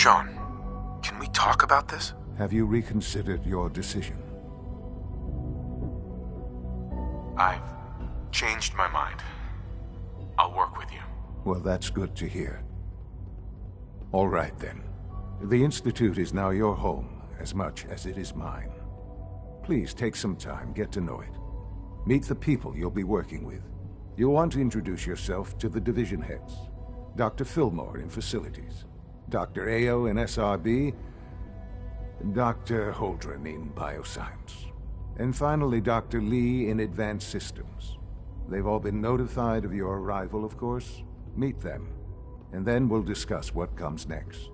Sean, can we talk about this? Have you reconsidered your decision? I've changed my mind. I'll work with you. Well, that's good to hear. All right, then. The Institute is now your home, as much as it is mine. Please take some time, get to know it. Meet the people you'll be working with. You'll want to introduce yourself to the division heads. Dr. Fillmore in Facilities, Dr. Ayo in SRB, Dr. Holdren in Bioscience, and finally Dr. Lee in Advanced Systems. They've all been notified of your arrival, of course. Meet them, and then we'll discuss what comes next.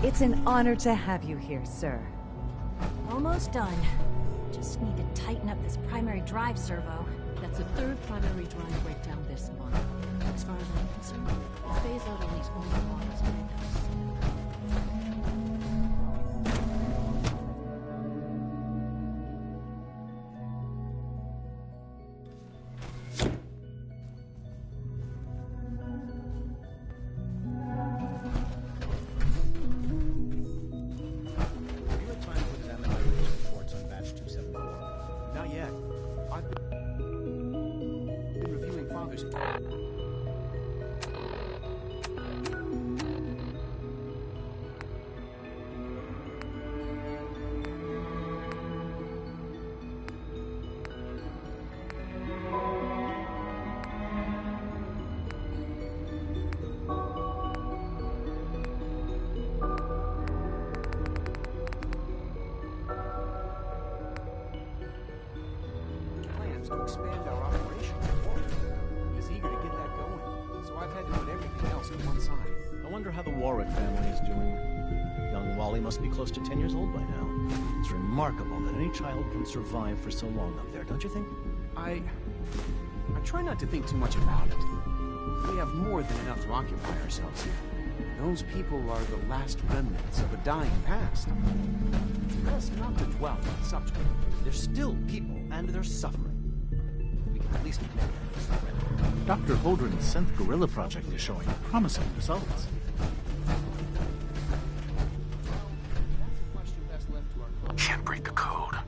It's an honor to have you here, sir. Almost done. Just need to tighten up this primary drive servo. That's the third primary drive breakdown this month. As far as I'm concerned, we'll phase out at least one of the models behind us. To expand our operation. He's eager to get that going, so I've had to put everything else to one side. I wonder how the Warwick family is doing. Young Wally must be close to 10 years old by now. It's remarkable that any child can survive for so long up there, don't you think? I try not to think too much about it. We have more than enough to occupy ourselves here. Those people are the last remnants of a dying past. It's best not to dwell on the subject. They're still people, and they're suffering. At least admit that. Dr. Holdren's synth gorilla project is showing promising results. Can't break the code.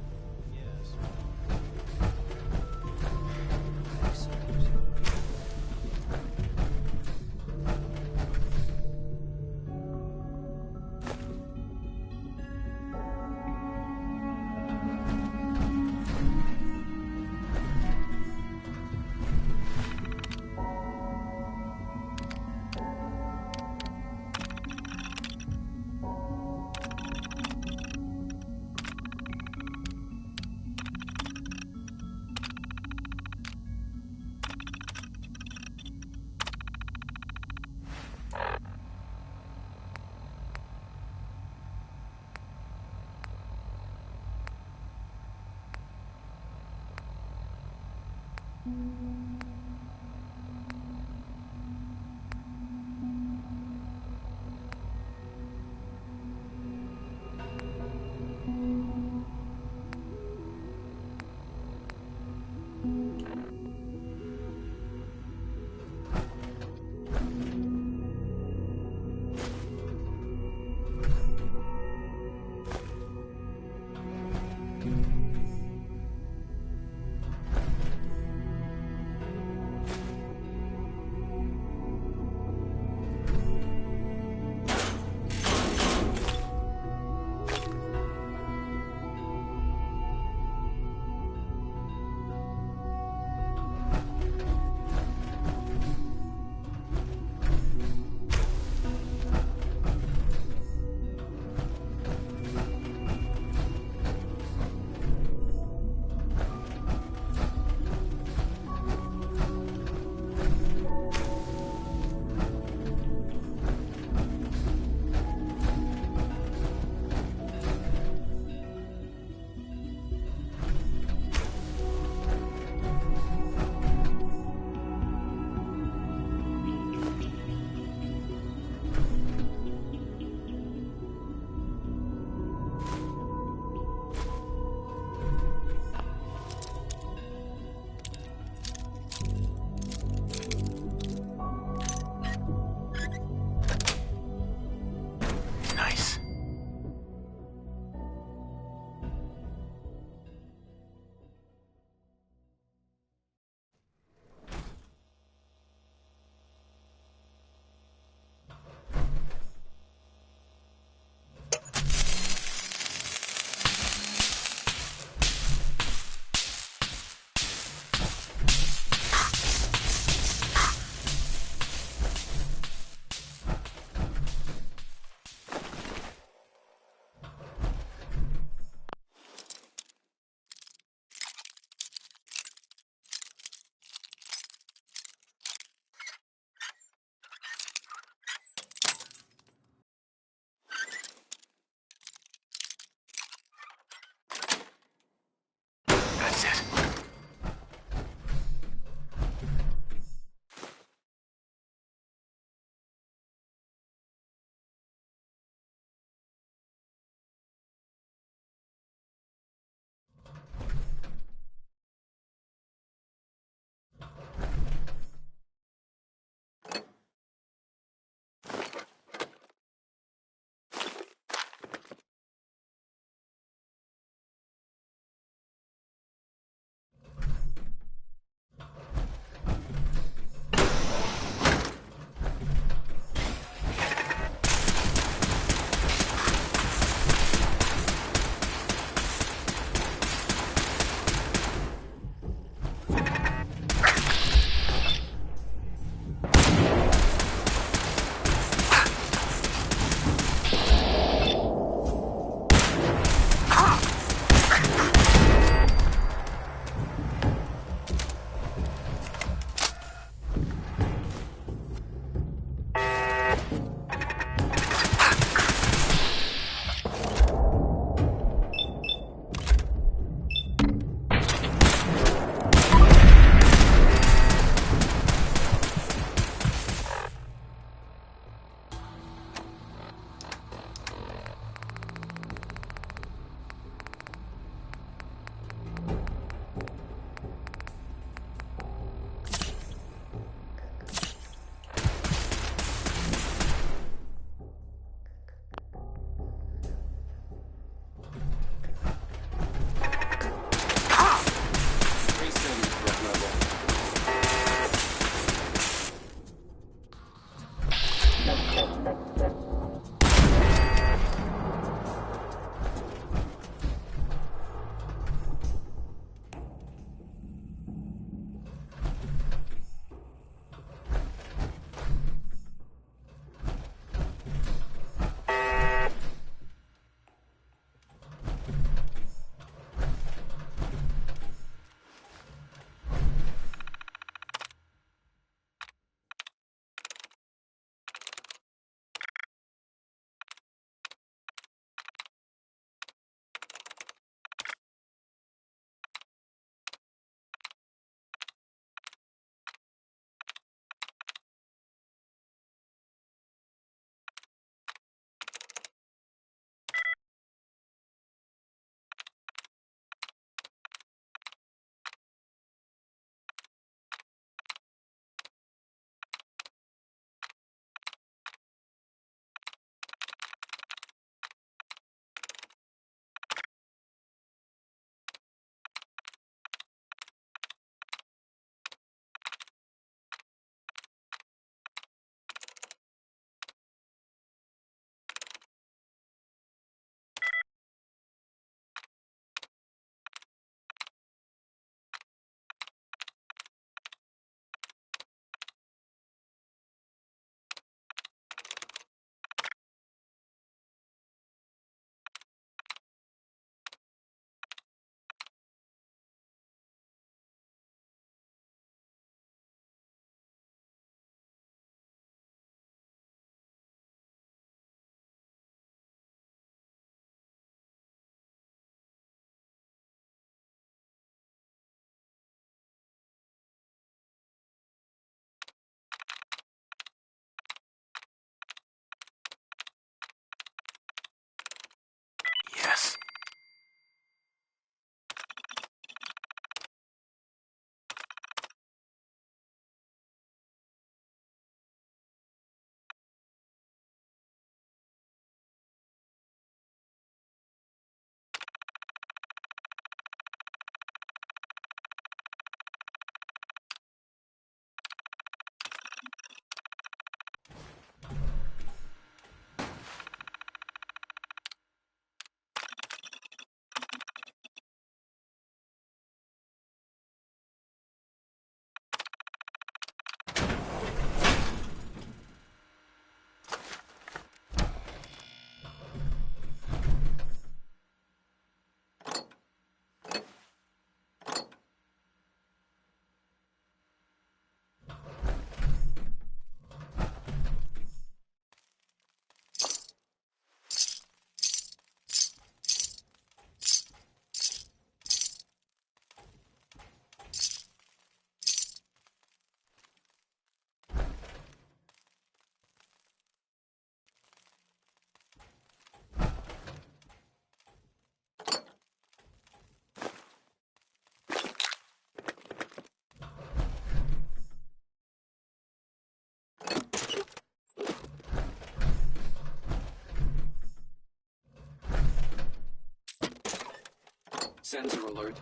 Sensor alert.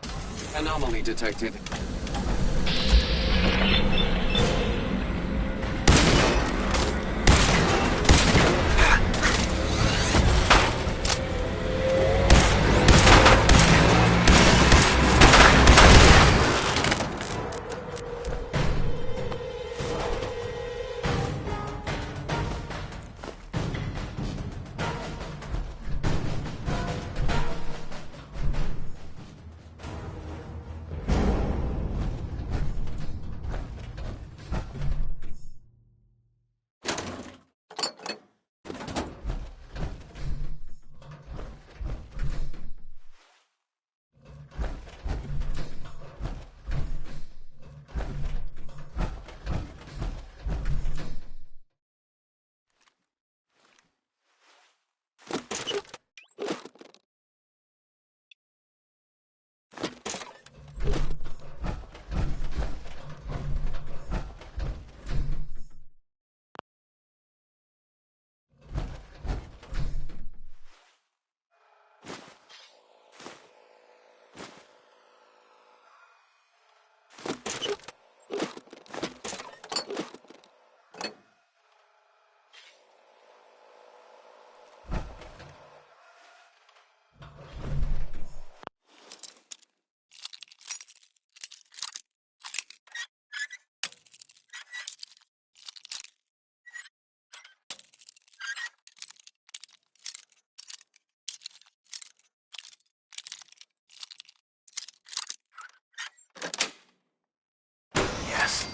Anomaly detected. Yes.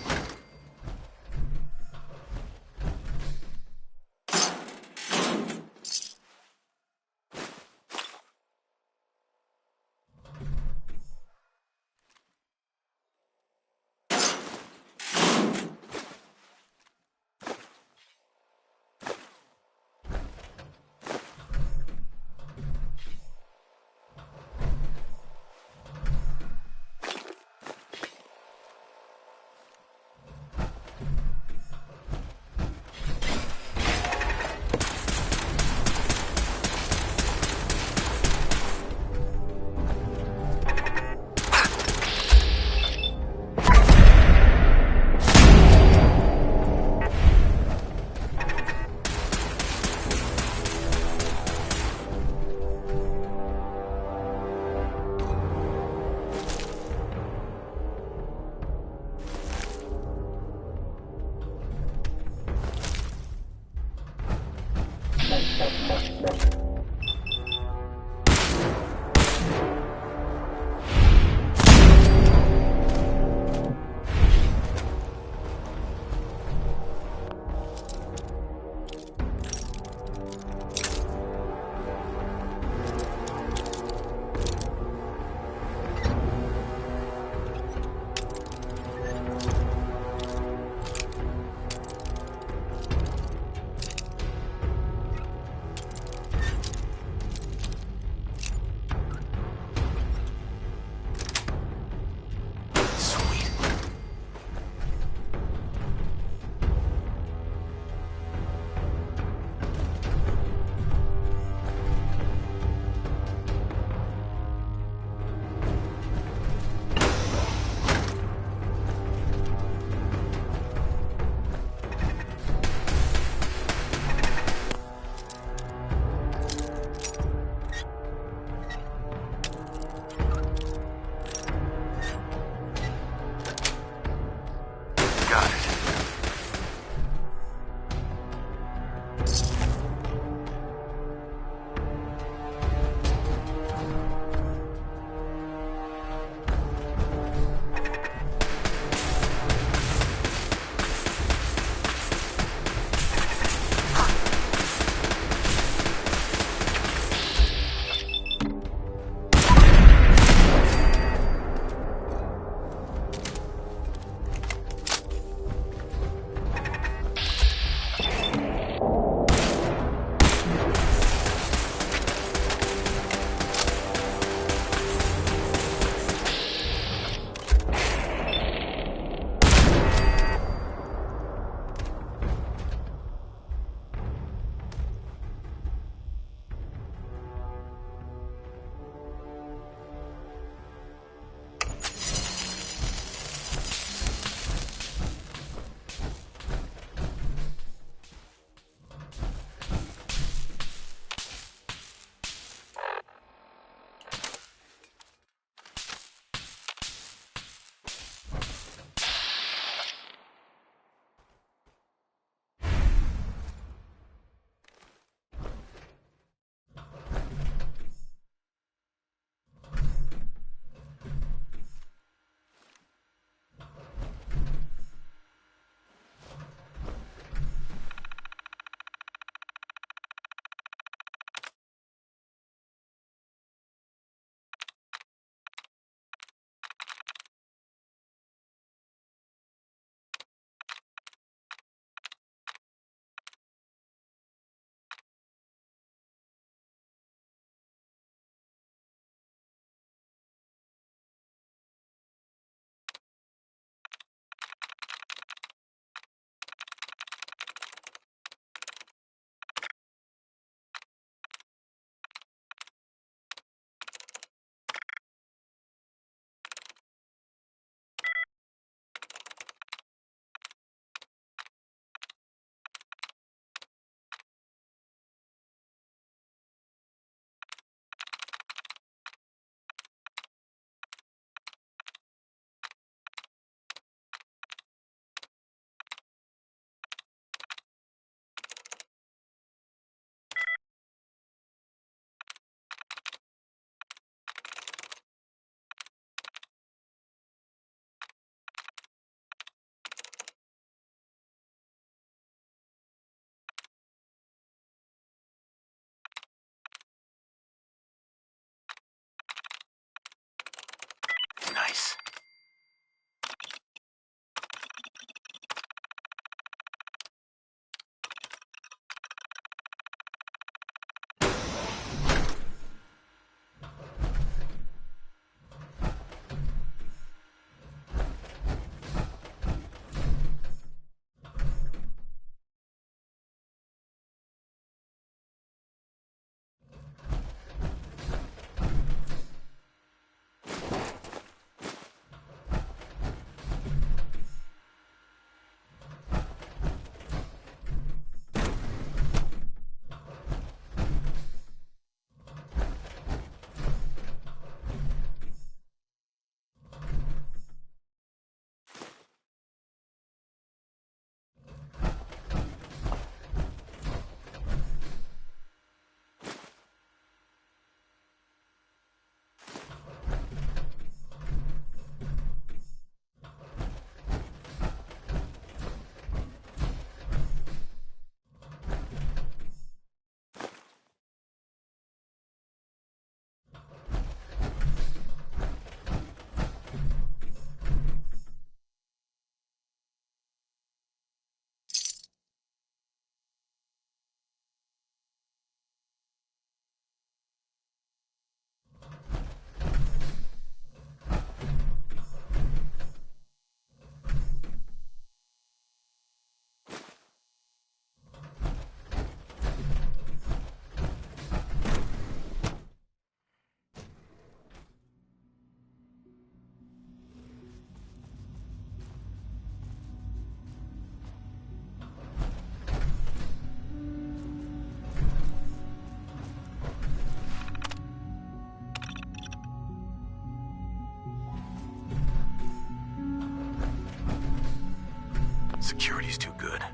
Security's too good.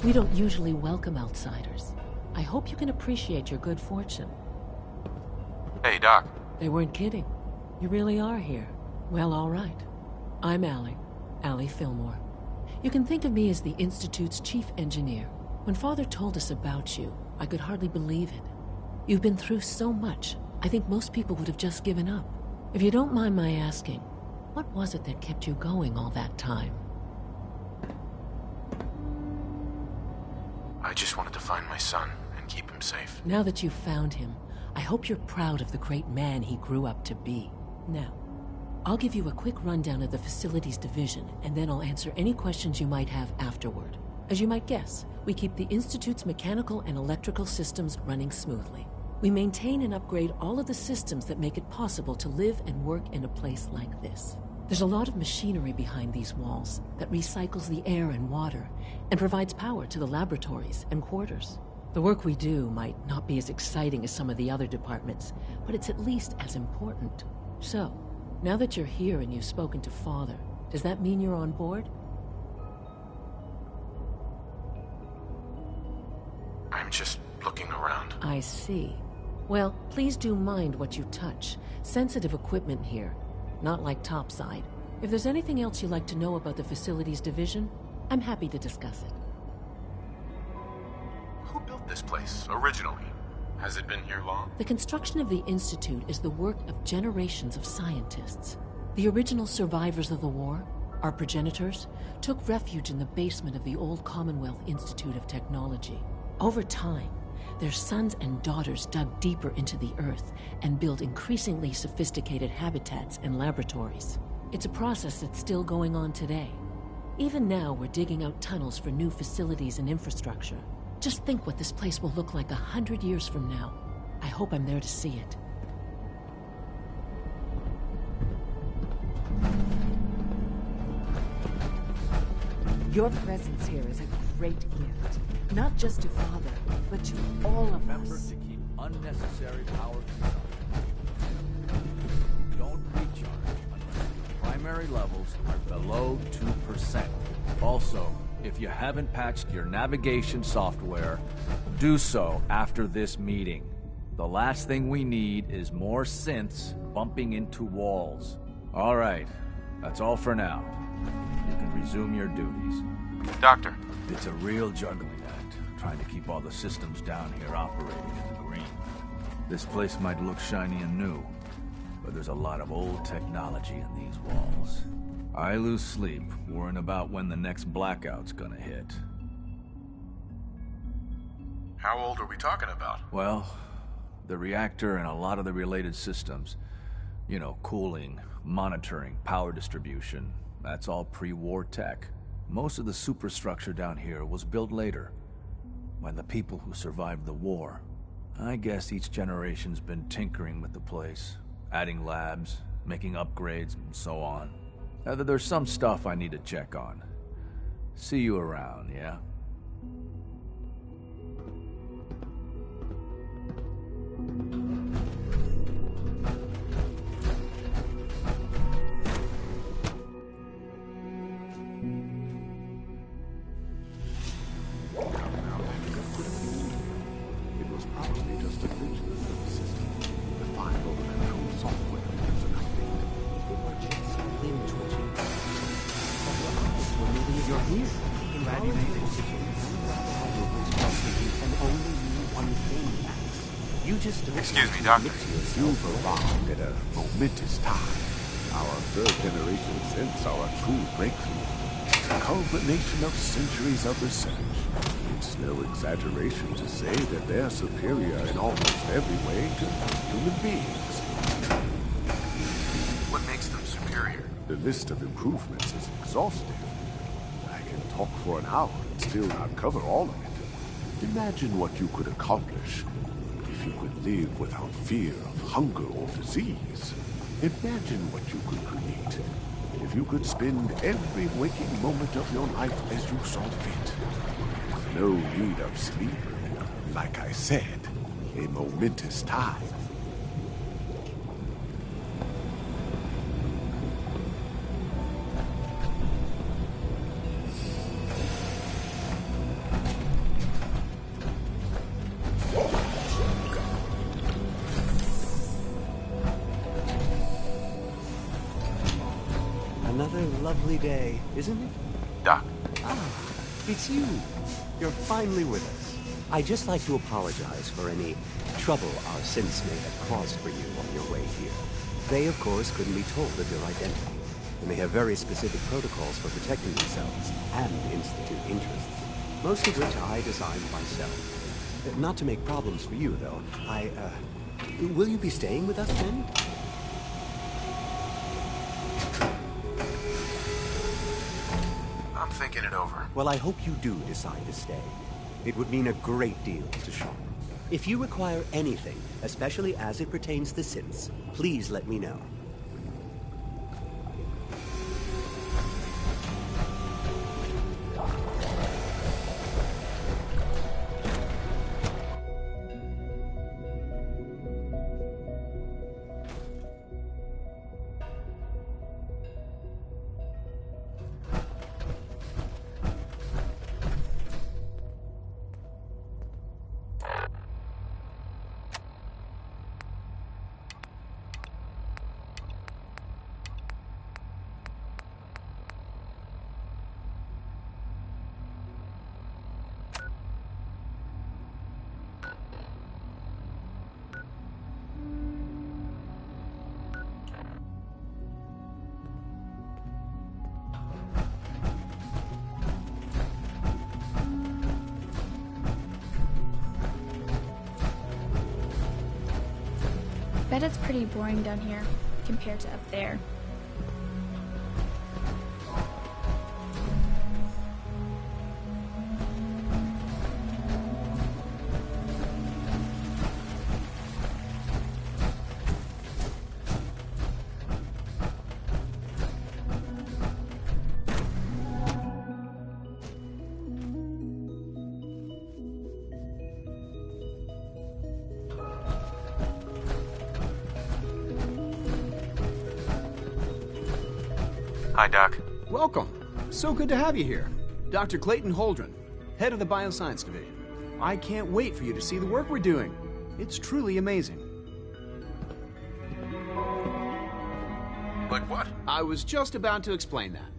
We don't usually welcome outsiders. I hope you can appreciate your good fortune. Hey, Doc. They weren't kidding. You really are here. Well, all right. I'm Allie Fillmore. You can think of me as the Institute's chief engineer. When Father told us about you, I could hardly believe it. You've been through so much, I think most people would have just given up. If you don't mind my asking, what was it that kept you going all that time? I just wanted to find my son and keep him safe. Now that you've found him, I hope you're proud of the great man he grew up to be. Now, I'll give you a quick rundown of the facilities division, and then I'll answer any questions you might have afterward. As you might guess, we keep the Institute's mechanical and electrical systems running smoothly. We maintain and upgrade all of the systems that make it possible to live and work in a place like this. There's a lot of machinery behind these walls that recycles the air and water and provides power to the laboratories and quarters. The work we do might not be as exciting as some of the other departments, but it's at least as important. So, now that you're here and you've spoken to Father, does that mean you're on board? I'm just looking around. I see. Well, please do mind what you touch. Sensitive equipment here, not like topside. If there's anything else you'd like to know about the facilities division, I'm happy to discuss it. Who built this place originally? Has it been here long? The construction of the Institute is the work of generations of scientists. The original survivors of the war, our progenitors, took refuge in the basement of the old Commonwealth Institute of Technology. Over time, their sons and daughters dug deeper into the earth and built increasingly sophisticated habitats and laboratories. It's a process that's still going on today. Even now, we're digging out tunnels for new facilities and infrastructure. Just think what this place will look like 100 years from now. I hope I'm there to see it. Your presence here is a great gift. Not just to Father, but to all of Remember us. to keep unnecessary power consumption. Don't recharge unless your primary levels are below 2%. Also, if you haven't patched your navigation software, do so after this meeting. The last thing we need is more synths bumping into walls. All right, that's all for now. You can resume your duties. Doctor. It's a real juggling act, trying to keep all the systems down here operating in the green. This place might look shiny and new, but there's a lot of old technology in these walls. I lose sleep worrying about when the next blackout's gonna hit. How old are we talking about? Well, the reactor and a lot of the related systems. You know, cooling, monitoring, power distribution. That's all pre-war tech. Most of the superstructure down here was built later, when the people who survived the war. I guess each generation's been tinkering with the place, adding labs, making upgrades, and so on. There's some stuff I need to check on. See you around, yeah? Excuse me, Doctor. You've arrived at a momentous time. Our third-generation synths are a true breakthrough. A culmination of centuries of research. It's no exaggeration to say that they're superior in almost every way to human beings. What makes them superior? The list of improvements is exhaustive. I can talk for an hour and still not cover all of it. Imagine what you could accomplish if you could live without fear of hunger or disease. Imagine what you could create if you could spend every waking moment of your life as you saw fit. With no need of sleep. Like I said, a momentous time. lovely day, isn't it? Doc. Ah, it's you. You're finally with us. I'd just like to apologize for any trouble our synths may have caused for you on your way here. They, of course, couldn't be told of your identity, and they have very specific protocols for protecting themselves and Institute interests, most of which I designed myself. Not to make problems for you, though. Will you be staying with us, then? I'm thinking it over. Well, I hope you do decide to stay. It would mean a great deal to Shaw. If you require anything, especially as it pertains to synths, please let me know. Bet it's pretty boring down here compared to up there. Hi, Doc. Welcome. So good to have you here. Dr. Clayton Holdren, head of the Bioscience Division. I can't wait for you to see the work we're doing. It's truly amazing. Like what? I was just about to explain that.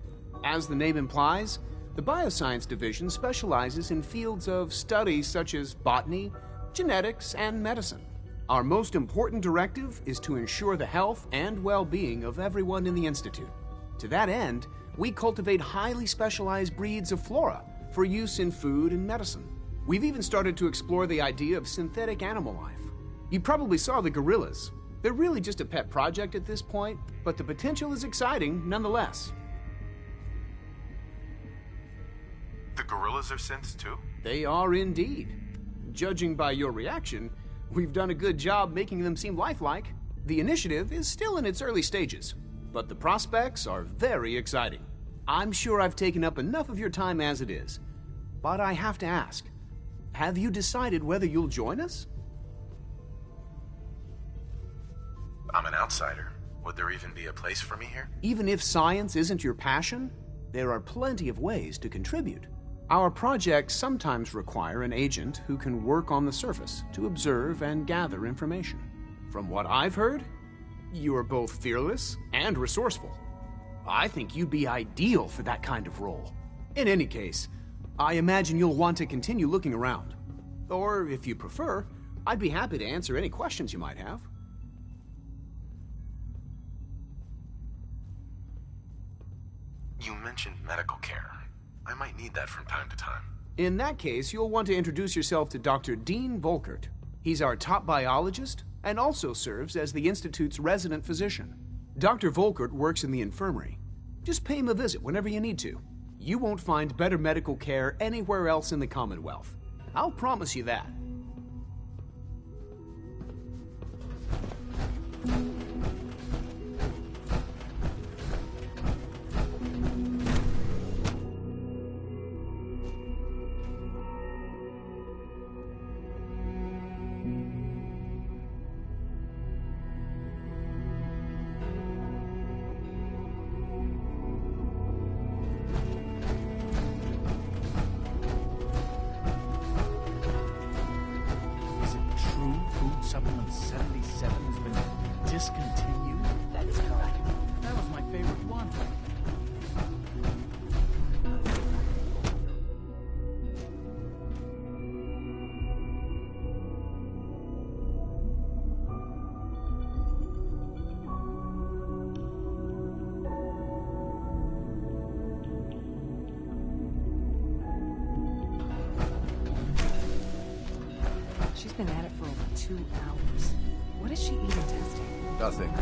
As the name implies, the Bioscience Division specializes in fields of study such as botany, genetics, and medicine. Our most important directive is to ensure the health and well-being of everyone in the Institute. To that end, we cultivate highly specialized breeds of flora for use in food and medicine. We've even started to explore the idea of synthetic animal life. You probably saw the gorillas. They're really just a pet project at this point, but the potential is exciting nonetheless. The gorillas are synths too? They are indeed. Judging by your reaction, we've done a good job making them seem lifelike. The initiative is still in its early stages, but the prospects are very exciting. I'm sure I've taken up enough of your time as it is, but I have to ask, have you decided whether you'll join us? I'm an outsider. Would there even be a place for me here? Even if science isn't your passion, there are plenty of ways to contribute. Our projects sometimes require an agent who can work on the surface to observe and gather information. From what I've heard, you are both fearless and resourceful. I think you'd be ideal for that kind of role. In any case, I imagine you'll want to continue looking around. Or, if you prefer, I'd be happy to answer any questions you might have. You mentioned medical care. I might need that from time to time. In that case, you'll want to introduce yourself to Dr. Dean Volkert. He's our top biologist and also serves as the Institute's resident physician. Dr. Volkert works in the infirmary. Just pay him a visit whenever you need to. You won't find better medical care anywhere else in the Commonwealth. I'll promise you that. Supplement 77 has been discontinued? That is correct. That was my favorite one. 2 hours. What is she even testing? Nothing.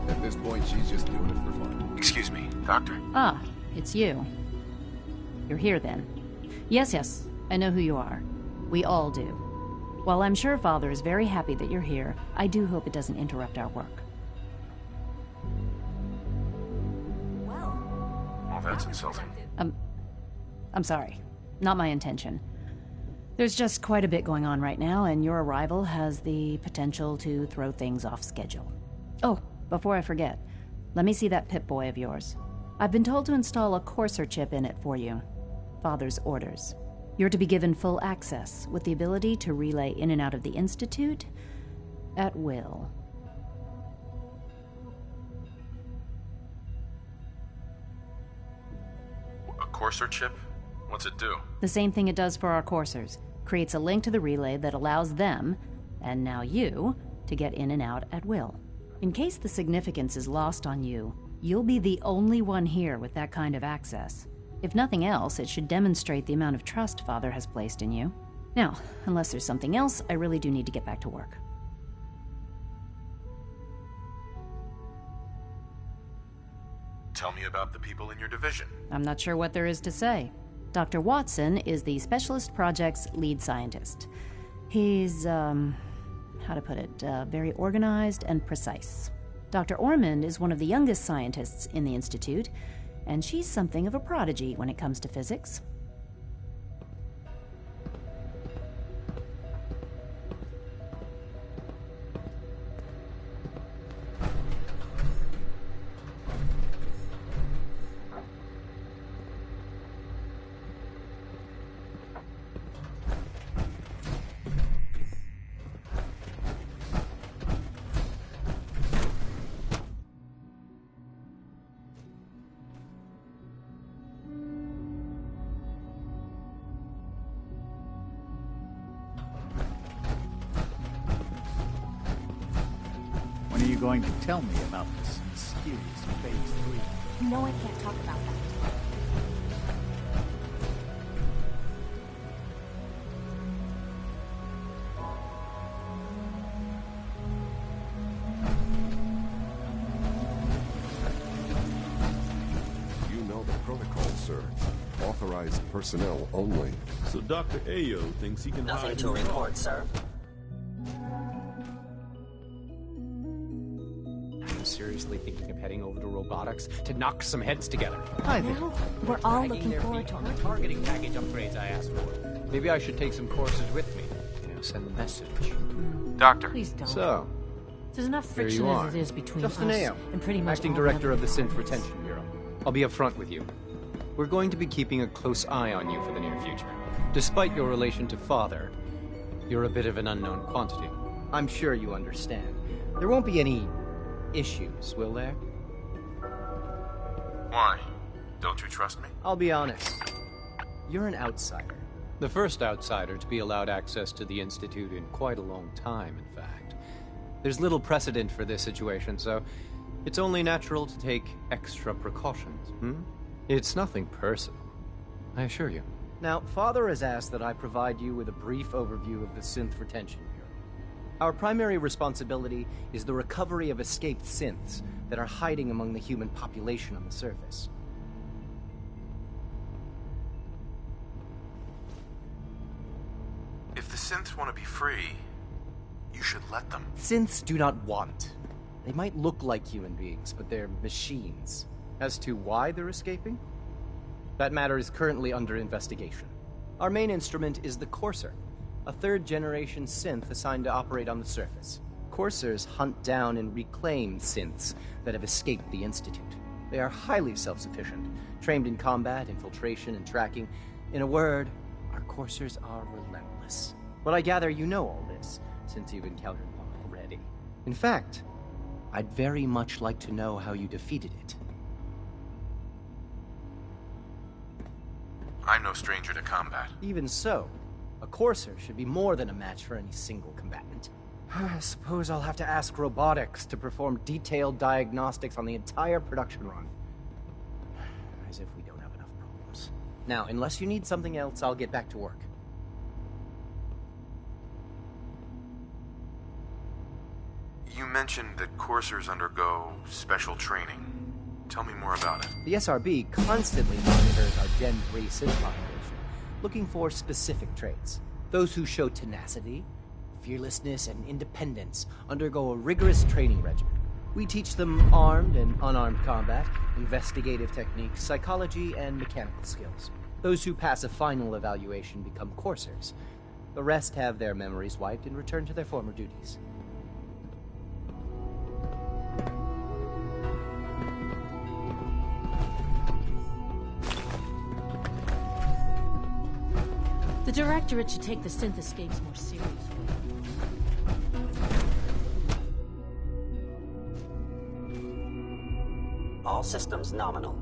At this point, she's just doing it for fun. Excuse me, Doctor? Ah, it's you. You're here then. Yes, I know who you are. We all do. While I'm sure Father is very happy that you're here, I do hope it doesn't interrupt our work. Well, that's insulting. I'm sorry. Not my intention. There's just quite a bit going on right now, and your arrival has the potential to throw things off schedule. Oh, before I forget, let me see that Pip-Boy of yours. I've been told to install a Courser chip in it for you. Father's orders. You're to be given full access, with the ability to relay in and out of the Institute at will. A Courser chip? What's it do? The same thing it does for our coursers. Creates a link to the relay that allows them, and now you, to get in and out at will. In case the significance is lost on you, you'll be the only one here with that kind of access. If nothing else, it should demonstrate the amount of trust Father has placed in you. Now, unless there's something else, I really do need to get back to work. Tell me about the people in your division. I'm not sure what there is to say. Dr. Watson is the Specialist Project's lead scientist. He's, how to put it, very organized and precise. Dr. Ormond is one of the youngest scientists in the Institute, and she's something of a prodigy when it comes to physics. When are you going to tell me about this mysterious Phase 3? No, I can't talk about that. You know the protocol, sir. Authorized personnel only. So Dr. Ayo thinks he can hide... Nothing to report, sir. Seriously thinking of heading over to robotics to knock some heads together. Hi there. Well, we're all looking forward to on the targeting package upgrades I asked for. Maybe I should take some courses with me. Send a message. Doctor. Please don't. So, there's enough here friction you are. as it is between Justin us Ayo, and pretty much acting all director the of the other Synth Retention Bureau. I'll be upfront with you. We're going to be keeping a close eye on you for the near future. Despite your relation to Father, you're a bit of an unknown quantity. I'm sure you understand. There won't be any issues, will there? Why? Don't you trust me? I'll be honest. You're an outsider. The first outsider to be allowed access to the Institute in quite a long time, in fact. There's little precedent for this situation, so it's only natural to take extra precautions, It's nothing personal, I assure you. Now, Father has asked that I provide you with a brief overview of the Synth Retention Bureau. Our primary responsibility is the recovery of escaped synths that are hiding among the human population on the surface. If the synths want to be free, you should let them. Synths do not want. They might look like human beings, but they're machines. As to why they're escaping? That matter is currently under investigation. Our main instrument is the Courser, a third-generation synth assigned to operate on the surface. Coursers hunt down and reclaim synths that have escaped the Institute. They are highly self-sufficient, trained in combat, infiltration, and tracking. In a word, our Coursers are relentless. But I gather you know all this, since you've encountered one already. In fact, I'd very much like to know how you defeated it. I'm no stranger to combat. Even so, a Courser should be more than a match for any single combatant. I suppose I'll have to ask robotics to perform detailed diagnostics on the entire production run. As if we don't have enough problems. Now, unless you need something else, I'll get back to work. You mentioned that coursers undergo special training. Tell me more about it. The SRB constantly monitors our Gen 3 Sith population, looking for specific traits. Those who show tenacity, fearlessness, and independence undergo a rigorous training regimen. We teach them armed and unarmed combat, investigative techniques, psychology, and mechanical skills. Those who pass a final evaluation become coursers. The rest have their memories wiped and return to their former duties. The Directorate should take the synth escapes more seriously. All systems nominal.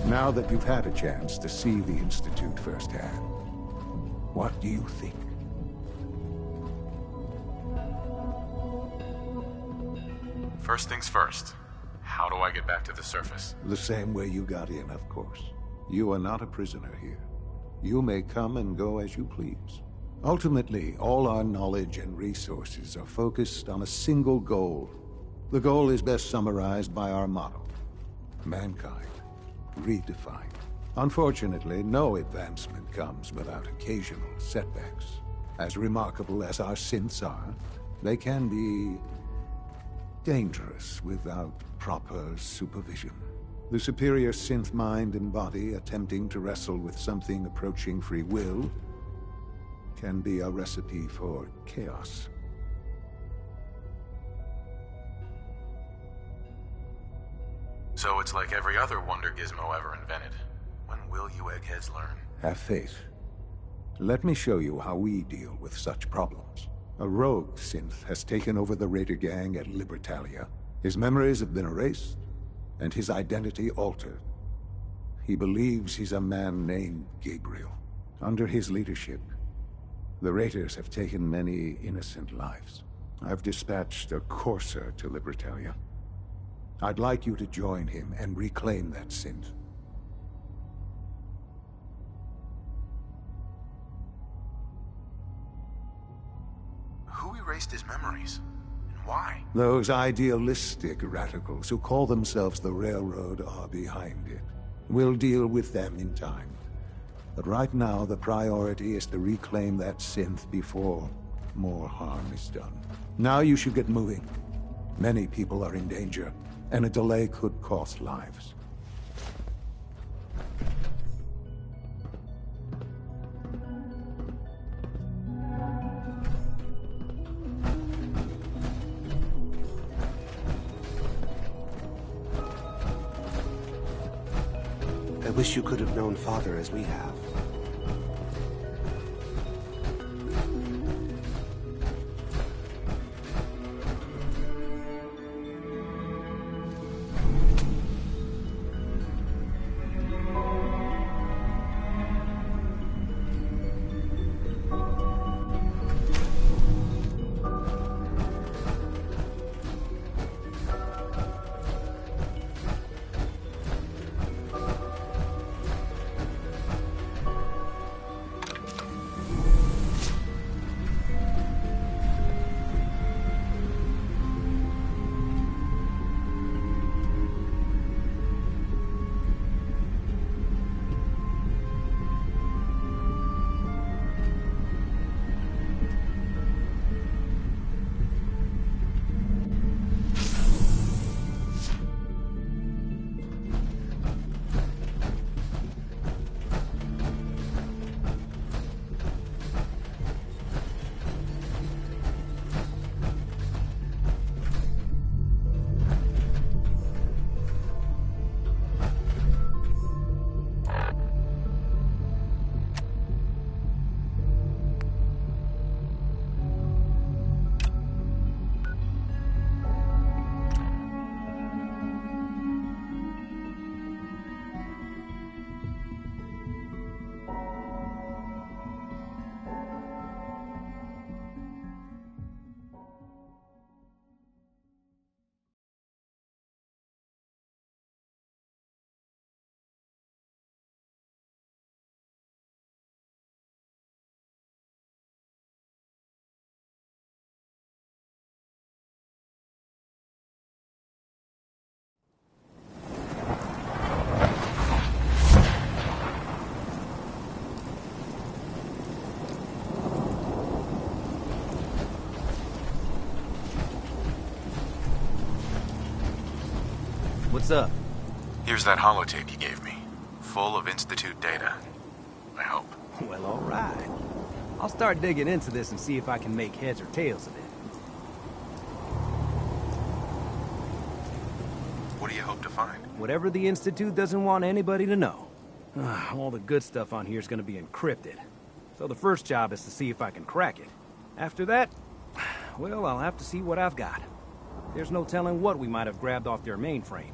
Now that you've had a chance to see the Institute firsthand, what do you think? First things first. How do I get back to the surface? The same way you got in, of course. You are not a prisoner here. You may come and go as you please. Ultimately, all our knowledge and resources are focused on a single goal. The goal is best summarized by our motto: mankind redefined. Unfortunately, no advancement comes without occasional setbacks. As remarkable as our synths are, they can be dangerous without proper supervision. The superior synth mind and body attempting to wrestle with something approaching free will can be a recipe for chaos. So it's like every other wonder gizmo ever invented. When will you eggheads learn? Have faith. Let me show you how we deal with such problems. A rogue synth has taken over the Raider gang at Libertalia. His memories have been erased, and his identity altered. He believes he's a man named Gabriel. Under his leadership, the Raiders have taken many innocent lives. I've dispatched a courser to Libertalia. I'd like you to join him and reclaim that synth. Who erased his memories? And why? Those idealistic radicals who call themselves the Railroad are behind it. We'll deal with them in time. But right now, the priority is to reclaim that synth before more harm is done. Now you should get moving. Many people are in danger, and a delay could cost lives. I wish you could have known Father as we have. What's up? Here's that holotape you gave me. Full of Institute data. I hope. Well, all right. I'll start digging into this and see if I can make heads or tails of it. What do you hope to find? Whatever the Institute doesn't want anybody to know. All the good stuff on here is going to be encrypted. So the first job is to see if I can crack it. After that, well, I'll have to see what I've got. There's no telling what we might have grabbed off their mainframe.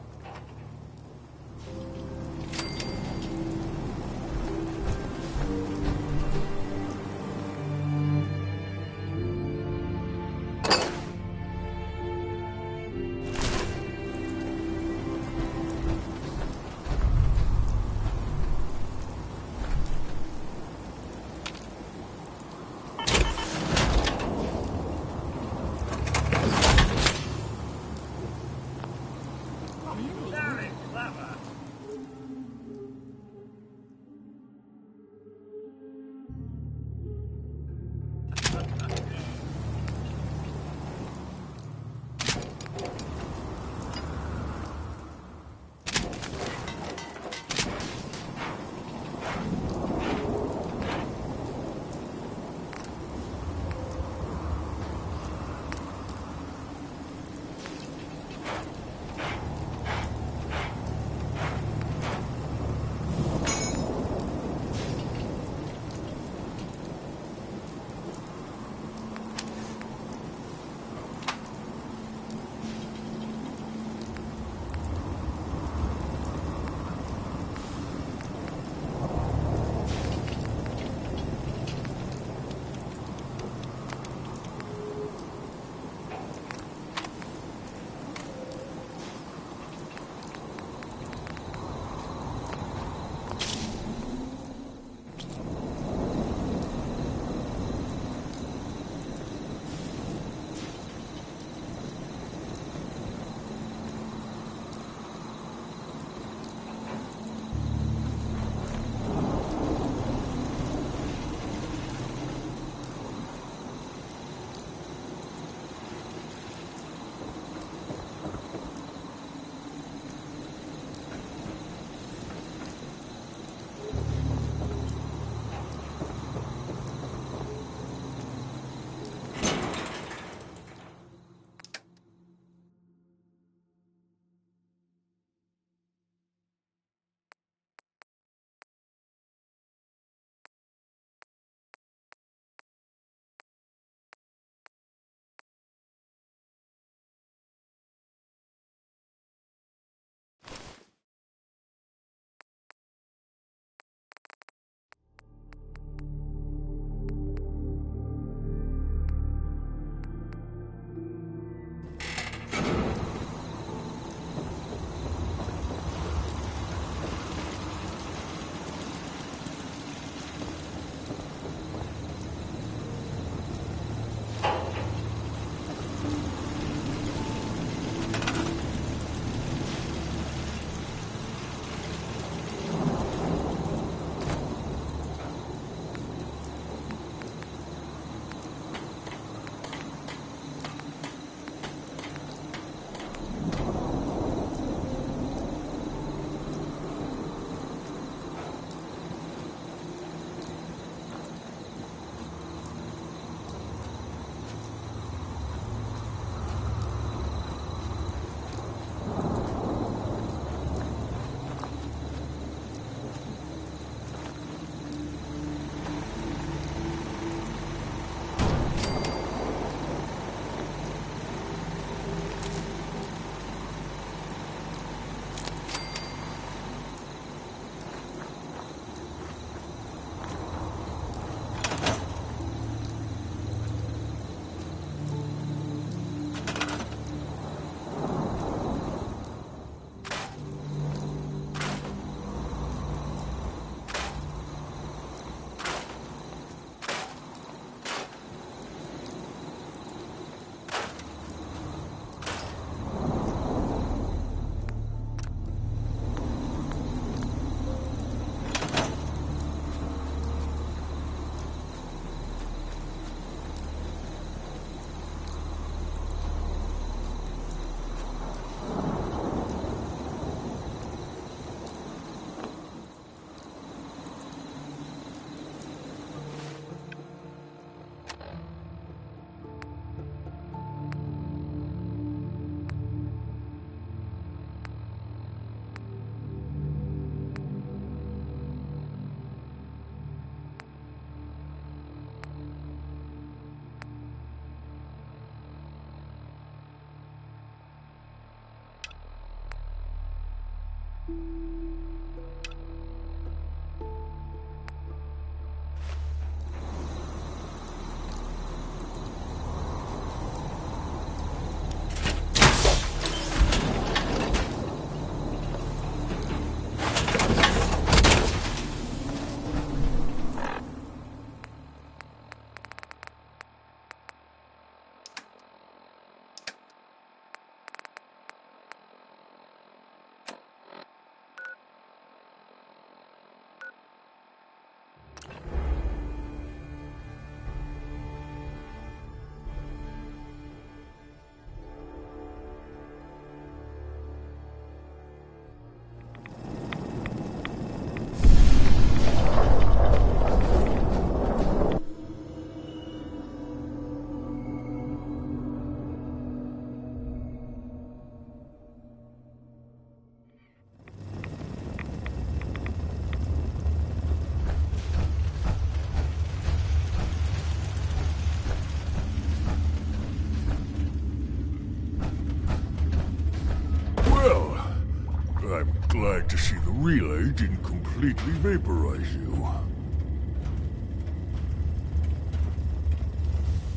Glad to see the relay didn't completely vaporize you.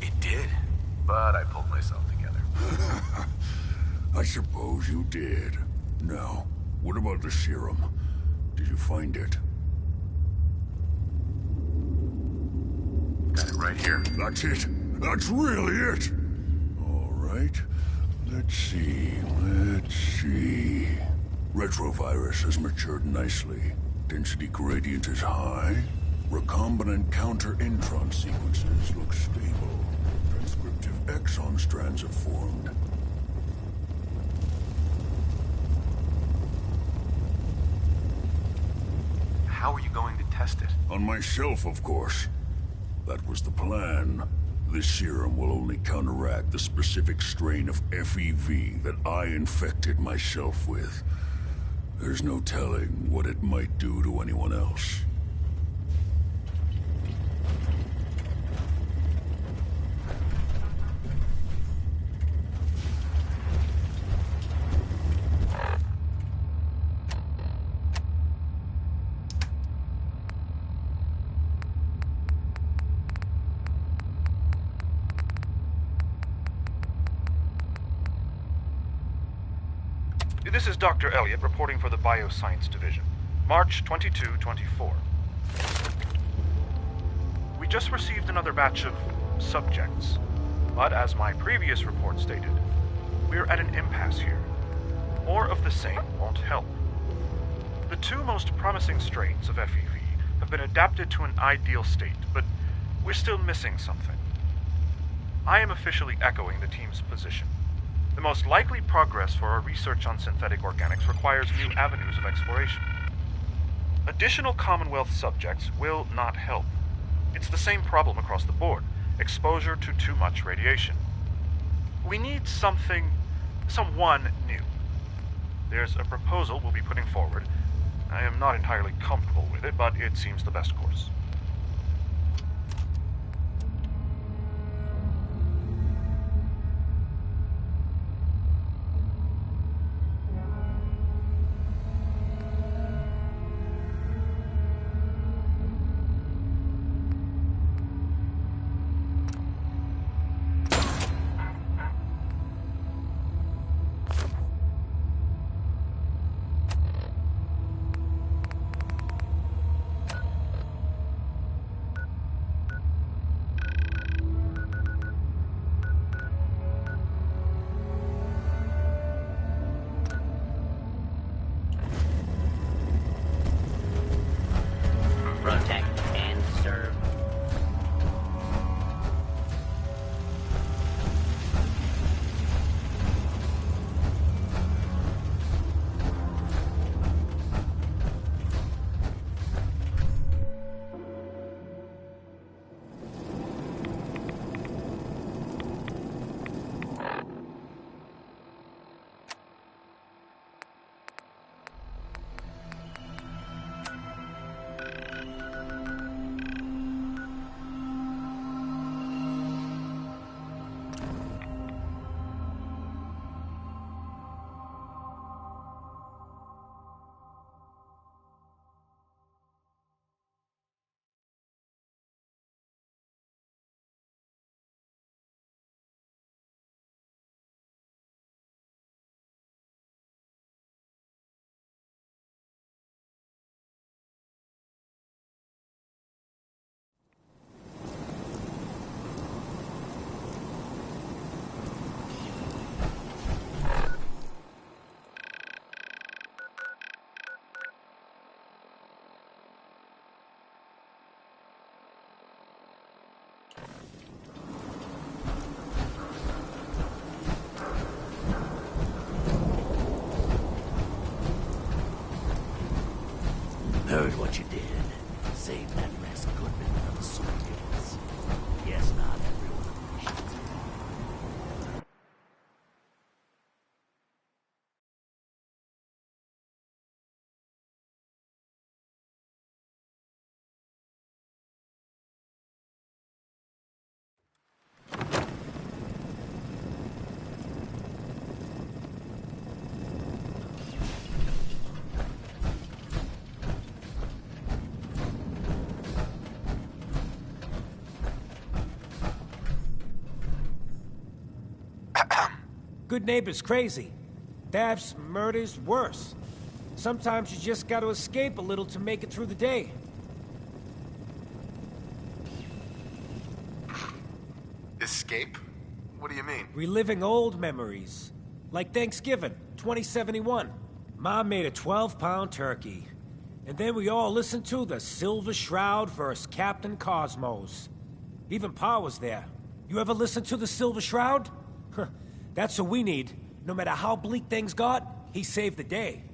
It did, but I pulled myself together. I suppose you did. Now, what about the serum? Did you find it? Got it right here. That's it. That's really it. All right. Let's see. Retrovirus has matured nicely. Density gradient is high. Recombinant counter-intron sequences look stable. Transcriptive exon strands have formed. How are you going to test it? On myself, of course. That was the plan. This serum will only counteract the specific strain of FEV that I infected myself with. There's no telling what it might do to anyone else. This is Dr. Elliot reporting for the Bioscience Division. March 22-24. We just received another batch of subjects, but as my previous report stated, we're at an impasse here. More of the same won't help. The two most promising strains of FEV have been adapted to an ideal state, but we're still missing something. I am officially echoing the team's position. The most likely progress for our research on synthetic organics requires new avenues of exploration. Additional Commonwealth subjects will not help. It's the same problem across the board, exposure to too much radiation. We need someone new. There's a proposal we'll be putting forward. I am not entirely comfortable with it, but it seems the best course. Heard what you did. Saved that Rex Goodman from the soldiers. Yes, not everyone appreciates it. Good neighbor's crazy. Thefts, murders, worse. Sometimes you just gotta escape a little to make it through the day. Escape? What do you mean? Reliving old memories. Like Thanksgiving, 2071. Mom made a 12-pound turkey. And then we all listened to the Silver Shroud vs. Captain Cosmos. Even Pa was there. You ever listen to the Silver Shroud? That's what we need. No matter how bleak things got, he saved the day.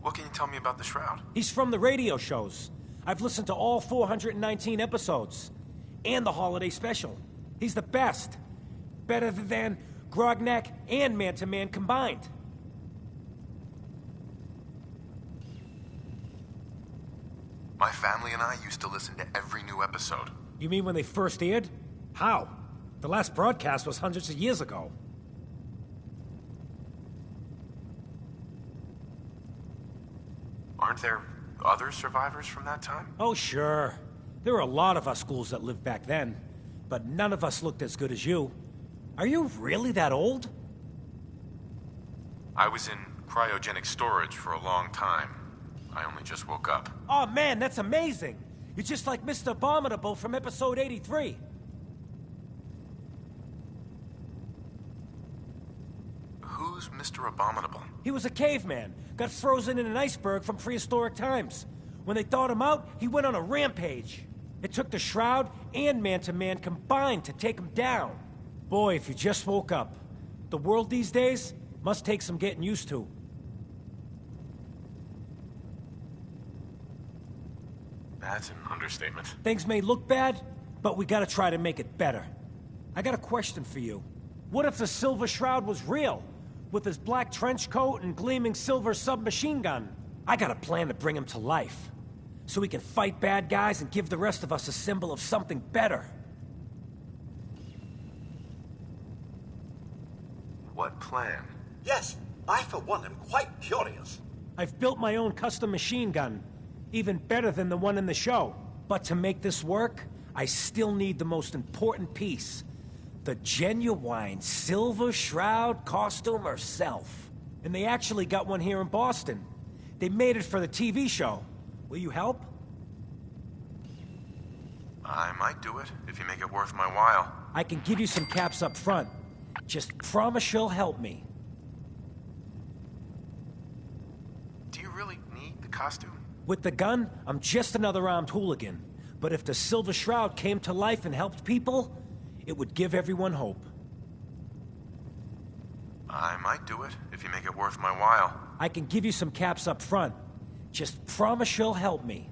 What can you tell me about the Shroud? He's from the radio shows. I've listened to all 419 episodes. And the holiday special. He's the best. Better than Grognak and Man-to-Man combined. My family and I used to listen to every new episode. You mean when they first aired? How? The last broadcast was hundreds of years ago. Aren't there other survivors from that time? Oh, sure. There were a lot of us ghouls that lived back then, but none of us looked as good as you. Are you really that old? I was in cryogenic storage for a long time. I only just woke up. Oh man, that's amazing! You're just like Mr. Abominable from episode 83. Who's Mr. Abominable? He was a caveman, got frozen in an iceberg from prehistoric times. When they thawed him out, he went on a rampage. It took the Shroud and Man-to-Man combined to take him down. Boy, if you just woke up. The world these days must take some getting used to. That's an understatement. Things may look bad, but we gotta try to make it better. I got a question for you. What if the Silver Shroud was real? With his black trench coat and gleaming silver submachine gun? I got a plan to bring him to life. So we can fight bad guys and give the rest of us a symbol of something better. What plan? Yes, I for one am quite curious. I've built my own custom machine gun. Even better than the one in the show. But to make this work, I still need the most important piece. The genuine Silver Shroud costume herself. And they actually got one here in Boston. They made it for the TV show. Will you help? I might do it, if you make it worth my while. I can give you some caps up front. Just promise you'll help me. Do you really need the costume? With the gun, I'm just another armed hooligan. But if the Silver Shroud came to life and helped people, it would give everyone hope. I might do it, if you make it worth my while. I can give you some caps up front. Just promise you'll help me.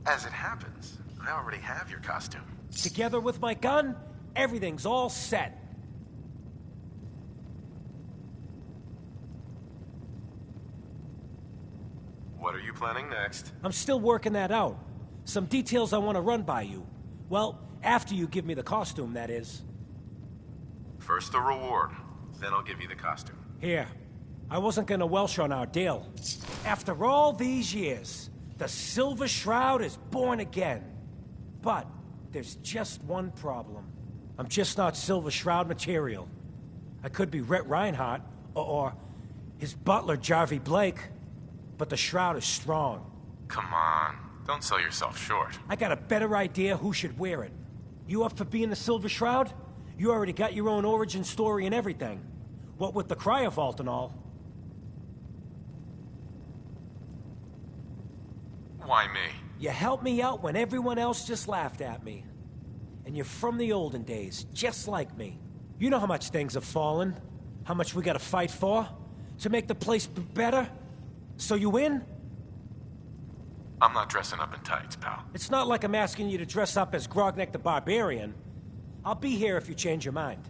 As it happens, I already have your costume. Together with my gun, everything's all set. What are you planning next? I'm still working that out. Some details I want to run by you. Well, after you give me the costume, that is. First the reward, then I'll give you the costume. Here. I wasn't gonna welsh on our deal. After all these years, the Silver Shroud is born again. But there's just one problem. I'm just not Silver Shroud material. I could be Rhett Reinhardt, or his butler, Jarvie Blake. But the Shroud is strong. Come on, don't sell yourself short. I got a better idea who should wear it. You up for being the Silver Shroud? You already got your own origin story and everything. What with the cryovault and all. Why me? You helped me out when everyone else just laughed at me. And you're from the olden days, just like me. You know how much things have fallen, how much we gotta fight for, to make the place better. So you in? I'm not dressing up in tights, pal. It's not like I'm asking you to dress up as Grognek the Barbarian. I'll be here if you change your mind.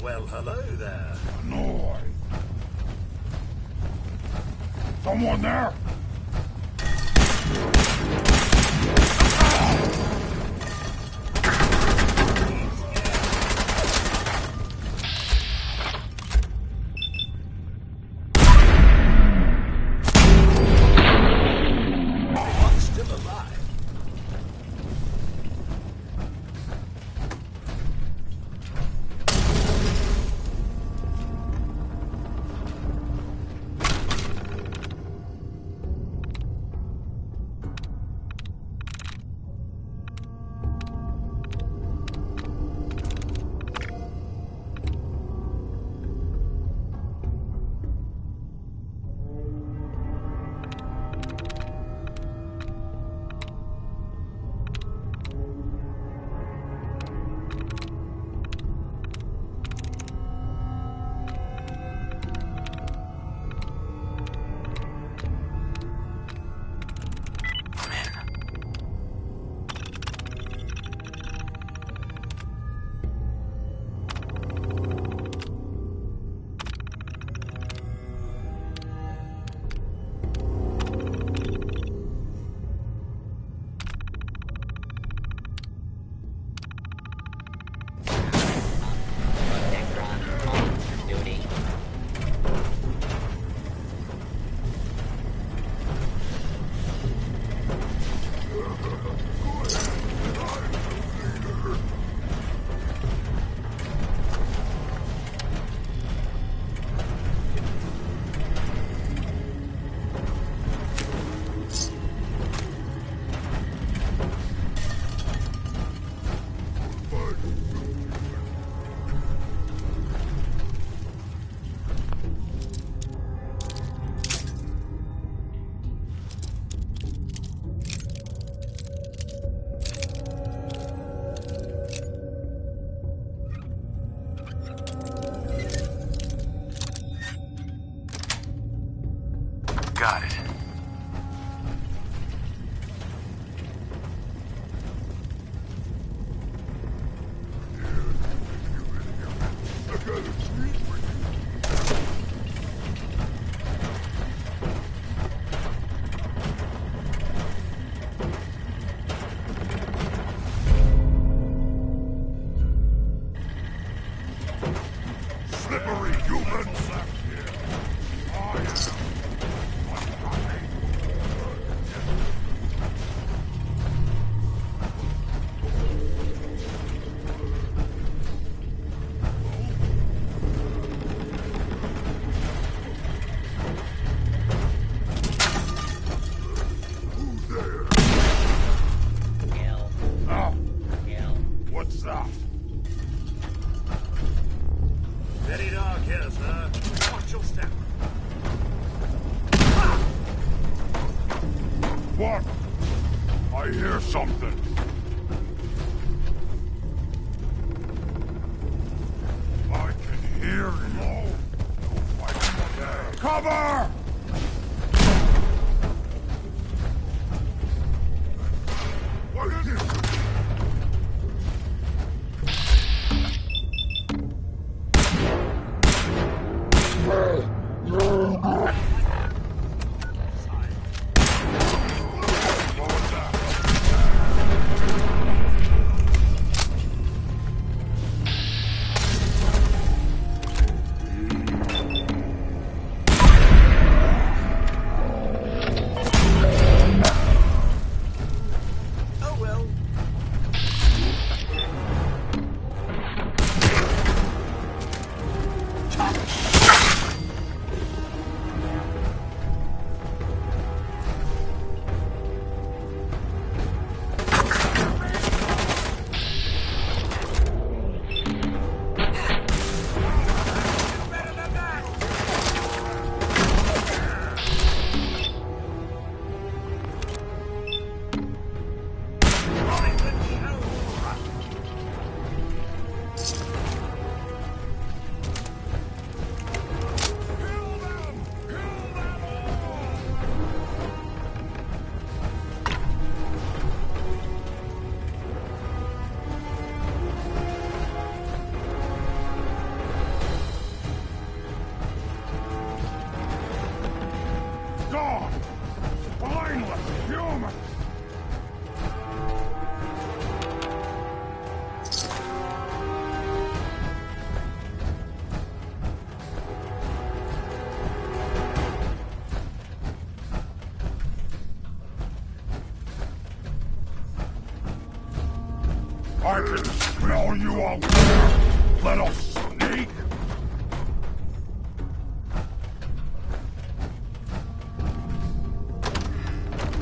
Well, hello there. Annoy. Someone there? Got it. Slippery humans! What's that? Steady dog here, sir. Watch your step. What? I hear something. I can hear you. Cover! What is it? Gone! Mindless human! I can smell you out there, little sneak!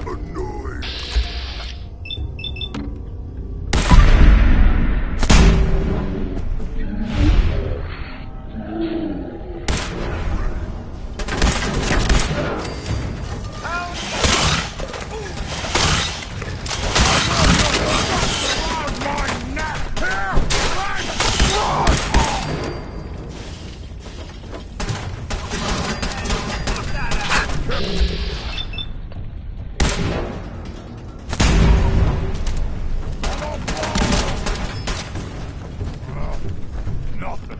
Annoyed. Nothing.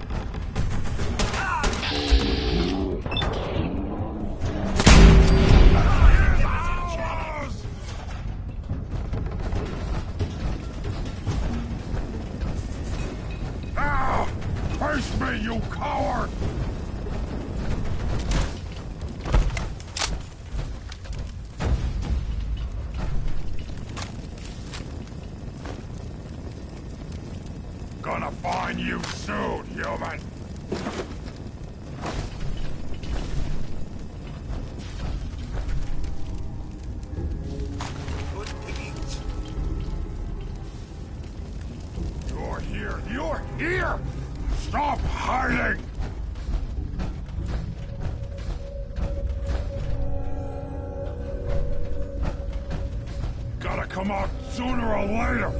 Ah! Face me, you coward! Gonna find you soon, human! You're here! You're here! Stop hiding! Gotta come out sooner or later!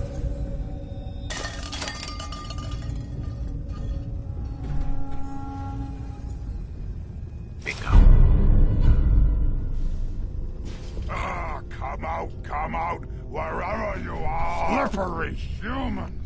come out wherever you are. Slippery humans.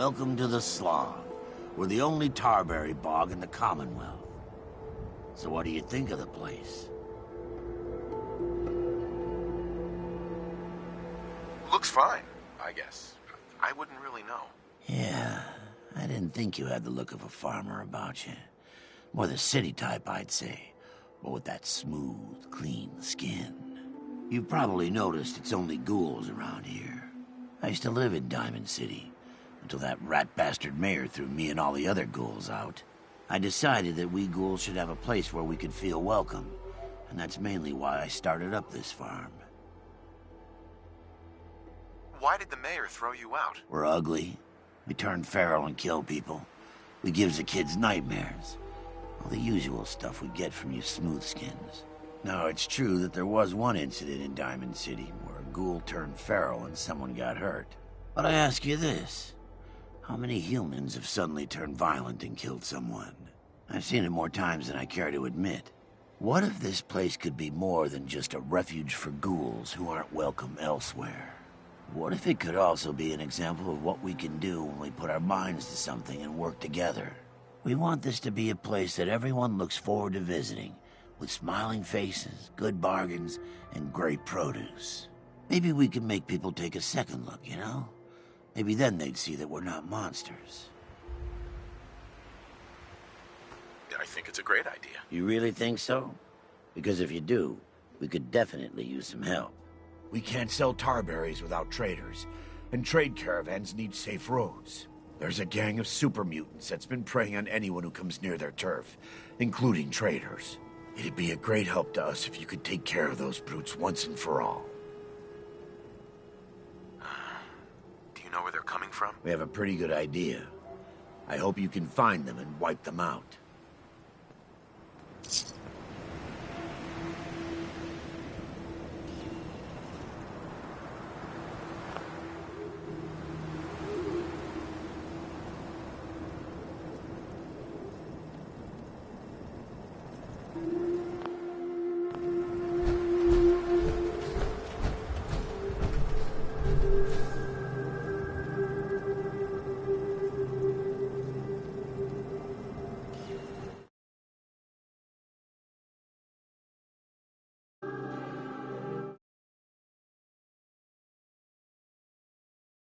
Welcome to the Slog. We're the only Tarberry bog in the Commonwealth. So what do you think of the place? Looks fine, I guess. I wouldn't really know. Yeah, I didn't think you had the look of a farmer about you. More the city type, I'd say. But with that smooth, clean skin. You've probably noticed it's only ghouls around here. I used to live in Diamond City, until that rat bastard mayor threw me and all the other ghouls out. I decided that we ghouls should have a place where we could feel welcome, and that's mainly why I started up this farm. Why did the mayor throw you out? We're ugly. We turn feral and kill people. We gives the kids nightmares. All the usual stuff we get from you smoothskins. Now, it's true that there was one incident in Diamond City where a ghoul turned feral and someone got hurt. But I ask you this. How many humans have suddenly turned violent and killed someone? I've seen it more times than I care to admit. What if this place could be more than just a refuge for ghouls who aren't welcome elsewhere? What if it could also be an example of what we can do when we put our minds to something and work together? We want this to be a place that everyone looks forward to visiting, with smiling faces, good bargains, and great produce. Maybe we can make people take a second look, you know? Maybe then they'd see that we're not monsters. I think it's a great idea. You really think so? Because if you do, we could definitely use some help. We can't sell tarberries without traders, and trade caravans need safe roads. There's a gang of super mutants that's been preying on anyone who comes near their turf, including traders. It'd be a great help to us if you could take care of those brutes once and for all. Do you know where they're coming from? We have a pretty good idea. I hope you can find them and wipe them out.